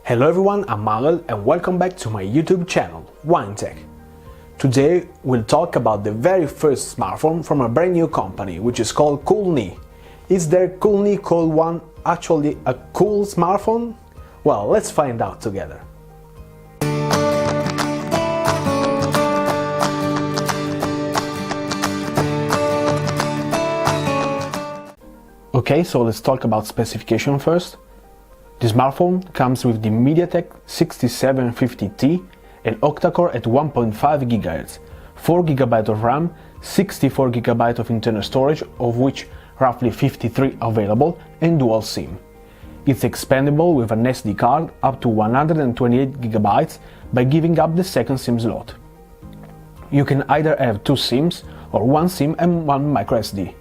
Hello everyone, I'm Manuel and welcome back to my YouTube channel, WineTech. Today we'll talk about the very first smartphone from a brand new company, which is called KOOLNEE. Is their KOOLNEE K1 actually a cool smartphone? Well, let's find out together. Okay, so let's talk about specification first. The smartphone comes with the MediaTek 6750T, an octa-core at 1.5 GHz, 4 GB of RAM, 64 GB of internal storage, of which roughly 53 available, and dual SIM. It's expandable with an SD card up to 128 GB by giving up the second SIM slot. You can either have two SIMs or one SIM and one microSD.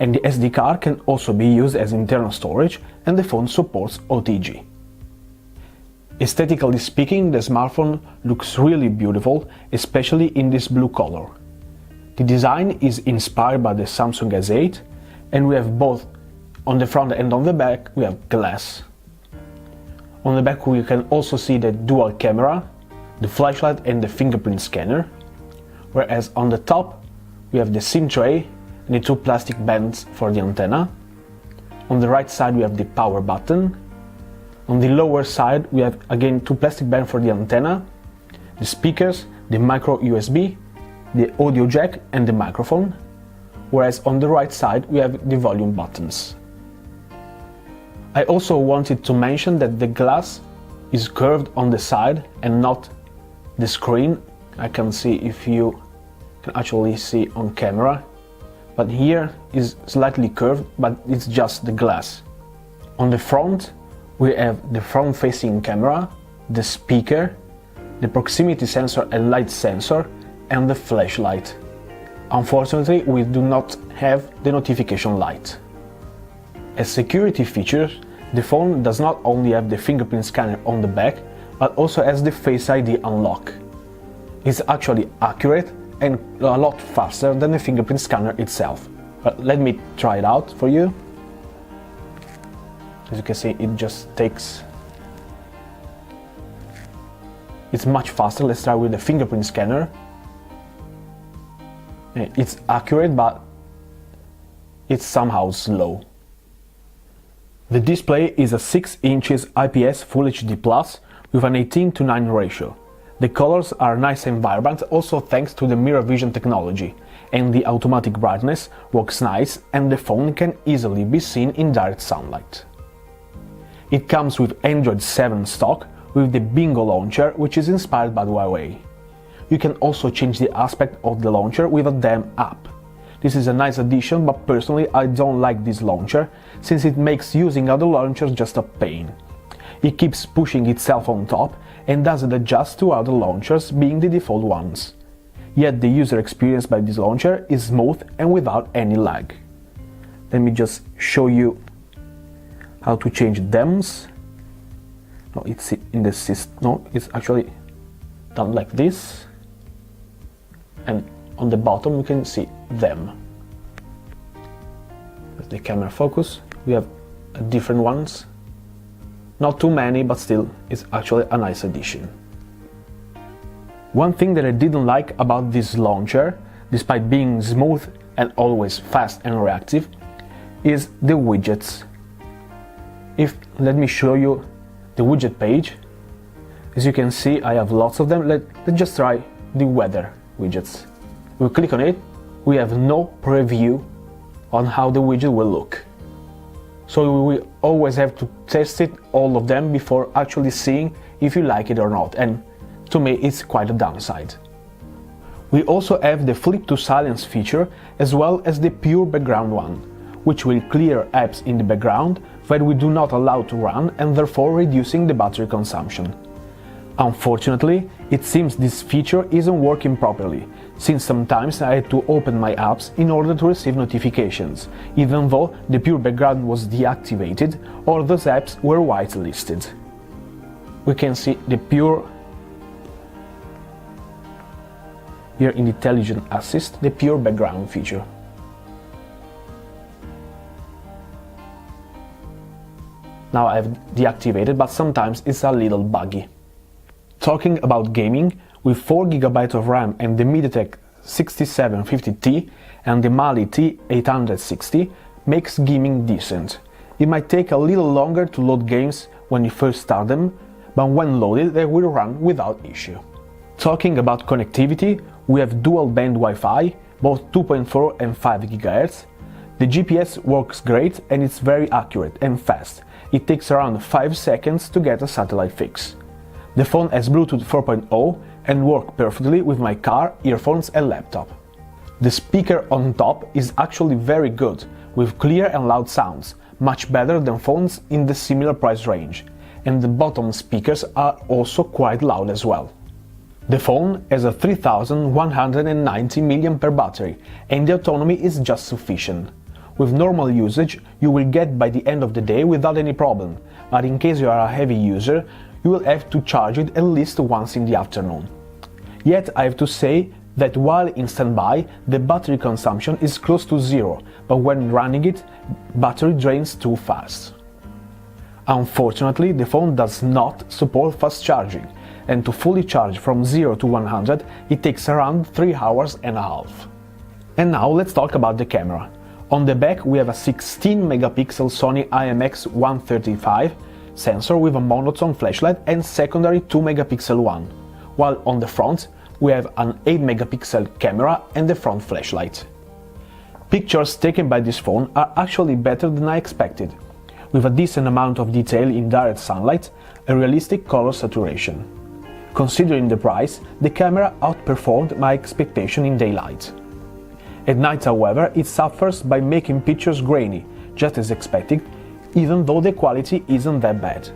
And the SD card can also be used as internal storage, and the phone supports OTG. Aesthetically speaking, the smartphone looks really beautiful, especially in this blue color. The design is inspired by the Samsung S8, and we have both on the front and on the back we have glass. On the back we can also see the dual camera, the flashlight and the fingerprint scanner, whereas on the top we have the SIM tray and the two plastic bands for the antenna. On the right side we have the power button. On the lower side we have again two plastic bands for the antenna, the speakers, the micro USB, the audio jack and the microphone, whereas on the right side we have the volume buttons. I also wanted to mention that the glass is curved on the side and not the screen. I can see if you can actually see on camera. But here is slightly curved, but it's just the glass. On the front we have the front-facing camera, the speaker, the proximity sensor and light sensor, and the flashlight. Unfortunately, we do not have the notification light. As security features, the phone does not only have the fingerprint scanner on the back, but also has the Face ID unlock. It's actually accurate and a lot faster than the fingerprint scanner itself. But let me try it out for you. As you can see, it just takes... It's much faster. Let's try with the fingerprint scanner. It's accurate, but it's somehow slow. The display is a 6 inches IPS Full HD Plus with an 18:9 ratio. The colors are nice and vibrant, also thanks to the mirror vision technology, and the automatic brightness works nice and the phone can easily be seen in direct sunlight. It comes with Android 7 stock with the Bingo launcher, which is inspired by Huawei. You can also change the aspect of the launcher with a DEM app. This is a nice addition, but personally I don't like this launcher, since it makes using other launchers just a pain. It keeps pushing itself on top and doesn't adjust to other launchers being the default ones. Yet the user experience by this launcher is smooth and without any lag. Let me just show you how to change DEMs. No, it's in the system. No, it's actually done like this. And on the bottom you can see DEM. With the camera focus, we have different ones. Not too many, but still, it's actually a nice addition. One thing that I didn't like about this launcher, despite being smooth and always fast and reactive, is the widgets. Let me show you the widget page. As you can see, I have lots of them. Let's just try the weather widgets. We click on it, we have no preview on how the widget will look. So we always have to test it, all of them, before actually seeing if you like it or not, and to me it's quite a downside. We also have the flip to silence feature, as well as the pure background one, which will clear apps in the background that we do not allow to run, and therefore reducing the battery consumption. Unfortunately, it seems this feature isn't working properly, since sometimes I had to open my apps in order to receive notifications, even though the pure background was deactivated or those apps were whitelisted. We can see the pure here in Intelligent Assist, the pure background feature. Now I've deactivated, but sometimes it's a little buggy. Talking about gaming, with 4GB of RAM and the MediaTek 6750T and the Mali T860 makes gaming decent. It might take a little longer to load games when you first start them, but when loaded they will run without issue. Talking about connectivity, we have dual-band Wi-Fi, both 2.4 and 5 GHz. The GPS works great and it's very accurate and fast. It takes around 5 seconds to get a satellite fix. The phone has Bluetooth 4.0 and works perfectly with my car, earphones and laptop. The speaker on top is actually very good, with clear and loud sounds, much better than phones in the similar price range, and the bottom speakers are also quite loud as well. The phone has a 3190 mAh battery and the autonomy is just sufficient. With normal usage you will get by the end of the day without any problem, but in case you are a heavy user you will have to charge it at least once in the afternoon. Yet I have to say that while in standby the battery consumption is close to zero, but when running it, battery drains too fast. Unfortunately, the phone does not support fast charging, and to fully charge from 0 to 100 it takes around 3 hours and a half. And now let's talk about the camera. On the back we have a 16 megapixel Sony IMX135 sensor with a monotone flashlight and secondary 2 megapixel one, while on the front we have an 8 megapixel camera and the front flashlight. Pictures taken by this phone are actually better than I expected, with a decent amount of detail in direct sunlight and realistic color saturation. Considering the price, the camera outperformed my expectation in daylight. At night, however, it suffers by making pictures grainy, just as expected, even though the quality isn't that bad.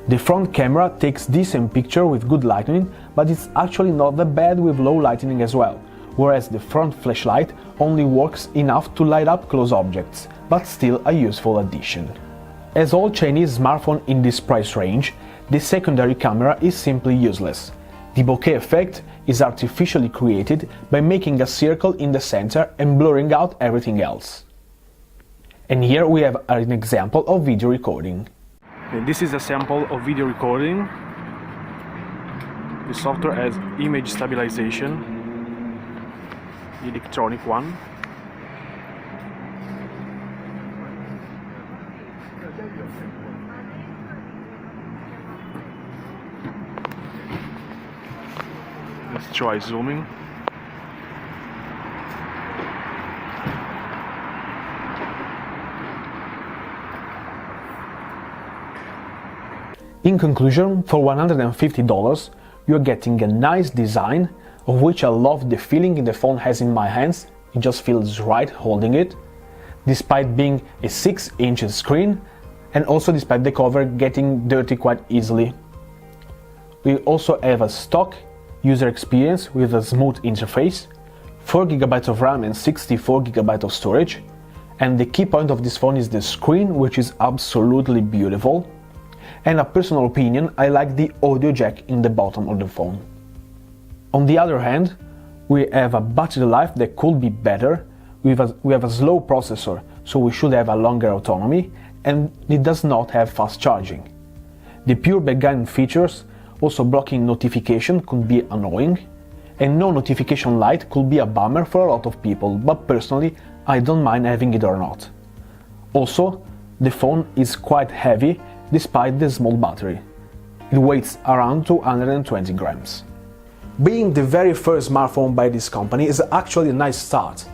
The front camera takes decent pictures with good lighting, but it's actually not that bad with low lighting as well, whereas the front flashlight only works enough to light up close objects, but still a useful addition. As all Chinese smartphones in this price range, the secondary camera is simply useless. The bokeh effect is artificially created by making a circle in the center and blurring out everything else. And here we have an example of video recording. And this is a sample of video recording. The software has image stabilization, the electronic one. Let's try zooming. In conclusion, for $150 you're getting a nice design, of which I love the feeling the phone has in my hands. It just feels right holding it, despite being a 6-inch screen and also despite the cover getting dirty quite easily. We also have a stock user experience with a smooth interface, 4GB of RAM and 64GB of storage, and the key point of this phone is the screen, which is absolutely beautiful. And a personal opinion, I like the audio jack in the bottom of the phone. On the other hand, we have a battery life that could be better. We have a slow processor, so we should have a longer autonomy, and it does not have fast charging. The pure background features, also blocking notification, could be annoying, and no notification light could be a bummer for a lot of people, but personally I don't mind having it or not. Also, the phone is quite heavy despite the small battery. It weighs around 220 grams. Being the very first smartphone by this company is actually a nice start,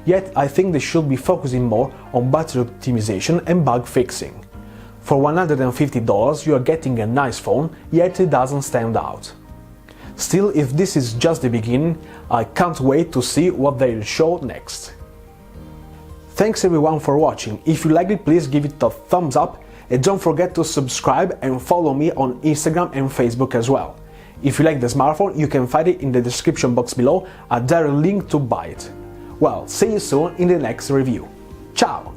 yet I think they should be focusing more on battery optimization and bug fixing. For $150 you are getting a nice phone, yet it doesn't stand out. Still, if this is just the beginning, I can't wait to see what they'll show next. Thanks everyone for watching. If you liked it, please give it a thumbs up and don't forget to subscribe and follow me on Instagram and Facebook as well. If you like the smartphone, you can find it in the description box below, a direct link to buy it. Well, see you soon in the next review. Ciao!